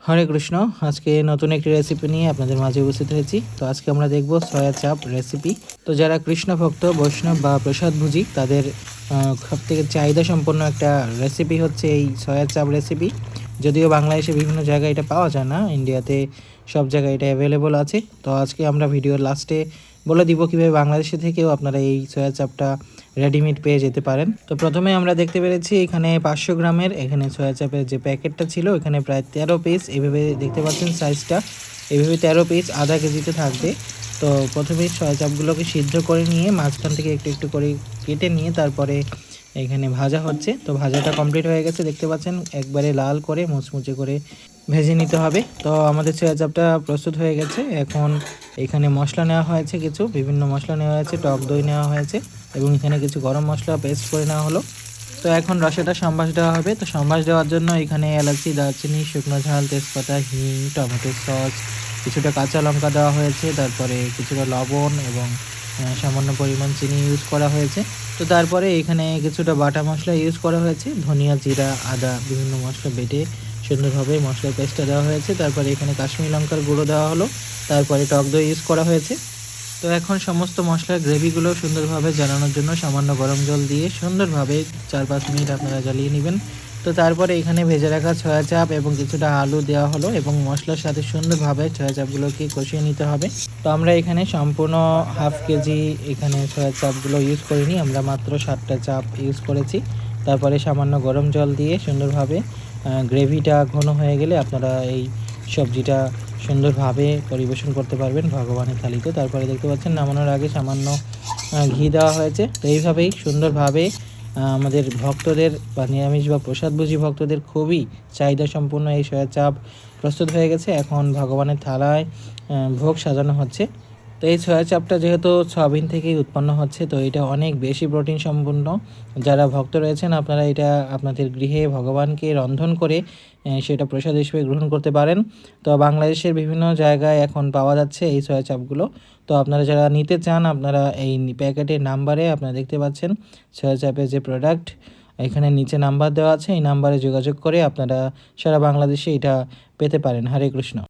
হরে কৃষ্ণ। আজকে নতুন একটি রেসিপি নিয়ে আপনাদের মাঝে উপস্থিত হয়েছি। তো আজকে আমরা দেখব সয়া চাপ রেসিপি। তো যারা কৃষ্ণ ভক্ত, বৈষ্ণব বা প্রসাদভুজি তাদের সবথেকে চাহিদা সম্পন্ন একটা রেসিপি হচ্ছে এই সয়া চাপ রেসিপি। যদিও বাংলাদেশে বিভিন্ন জায়গায় এটা পাওয়া যায় না, ইন্ডিয়াতে সব জায়গায় এটা অ্যাভেলেবল আছে। তো আজকে আমরা ভিডিওর লাস্টে বলে দিব কীভাবে বাংলাদেশে থেকেও আপনারা এই সয়া চাপটা রেডিমেড পেয়ে যেতে পারেন। তো প্রথমে আমরা দেখতে পেরেছি এখানে 500 গ্রামের এখানে সয়া চাপের যে প্যাকেটটা ছিল এখানে প্রায় 13 পিস, এভাবে দেখতে পাচ্ছেন সাইজটা, এভাবে 13 পিস আধা কেজিতে থাকবে। তো প্রথমে সয়া চাপগুলোকে সিদ্ধ করে নিয়ে মাঝখান থেকে একটু একটু করে কেটে নিয়ে তারপরে এখানে ভাজা হচ্ছে। তো ভাজাটা কমপ্লিট হয়ে গেছে, দেখতে পাচ্ছেন একবারে লাল করে মুচমুচে করে ভেজে নিতে হবে। তো আমাদের সয়া চাপটা প্রস্তুত হয়ে গেছে। এখন এখানে মশলা নেওয়া হয়েছে, কিছু বিভিন্ন মশলা নেওয়া হয়েছে, টক দই নেওয়া হয়েছে এবং এখানে কিছু গরম মশলা পেস্ট করে নেওয়া হলো। তো এখন রসাটা সম্বাস দেওয়া হবে। তো সম্বাস দেওয়ার জন্য এখানে এলাচি, দারচিনি, শুকনো ঝাল, তেজপাতা, হিং, টমেটো সস, কিছুটা কাঁচা লঙ্কা দেওয়া হয়েছে, তারপরে কিছুটা লবণ এবং সামান্য পরিমাণ চিনি ইউজ করা হয়েছে। তো তারপরে এখানে কিছুটা বাটা মশলা ইউজ করা হয়েছে, ধনিয়া, জিরা, আদা, বিভিন্ন মশলা বেটে সুন্দরভাবে মশলার পেস্টটা দেওয়া হয়েছে। তারপরে এখানে কাশ্মীরি লঙ্কার গুঁড়ো দেওয়া হলো, তারপরে টক দই ইউজ করা হয়েছে। তো এখন সমস্ত মশলার গ্রেভিগুলো সুন্দরভাবে জ্বালানোর জন্য সামান্য গরম জল দিয়ে সুন্দরভাবে 4-5 মিনিট আপনারা জ্বালিয়ে নেবেন। তো তারপরে এখানে ভেজে রাখা সয়া চাপ এবং কিছুটা আলু দেওয়া হলো এবং মশলার সাথে সুন্দরভাবে সয়া চাপগুলোকে কষিয়ে নিতে হবে। তো আমরা এখানে সম্পূর্ণ হাফ কেজি এখানে সয়া চাপগুলো ইউজ করিনি, আমরা মাত্র 7টা চাপ ইউজ করেছি। তারপরে সামান্য গরম জল দিয়ে সুন্দরভাবে গ্রেভিটা ঘন হয়ে গেলে আপনারা এই সবজিটা সুন্দরভাবে পরিবেশন করতে পারবেন ভগবানের থালিতে। তারপরে দেখতে পাচ্ছেন নামানোর আগে সামান্য ঘি দেওয়া হয়েছে। তো এইভাবেই সুন্দরভাবে আমাদের ভক্তদের বা নিরামিষ বা প্রসাদভোজী ভক্তদের খুবই চাহিদা সম্পন্ন এই সয়া চাপ প্রস্তুত হয়ে গেছে। এখন ভগবানের থালায় ভোগ সাজানো হচ্ছে। তো এই সয়া চাপটা যেহেতু সয়াবিন থেকেই উৎপন্ন হচ্ছে, তো এটা অনেক বেশি প্রোটিন সম্পন্ন। যারা ভক্ত রয়েছেন আপনারা এটা আপনাদের গৃহে ভগবানকে রন্ধন করে সেটা প্রসাদ হিসেবে গ্রহণ করতে পারেন। তো বাংলাদেশের বিভিন্ন জায়গায় এখন পাওয়া যাচ্ছে এই সয়া চাপগুলো। তো আপনারা যারা নিতে চান আপনারা এই প্যাকেটের নাম্বারে আপনারা দেখতে পাচ্ছেন সয়া চাপের যে প্রোডাক্ট, এখানে নিচে নাম্বার দেওয়া আছে, এই নাম্বারে যোগাযোগ করে আপনারা সারা বাংলাদেশে এটা পেতে পারেন। হরে কৃষ্ণ।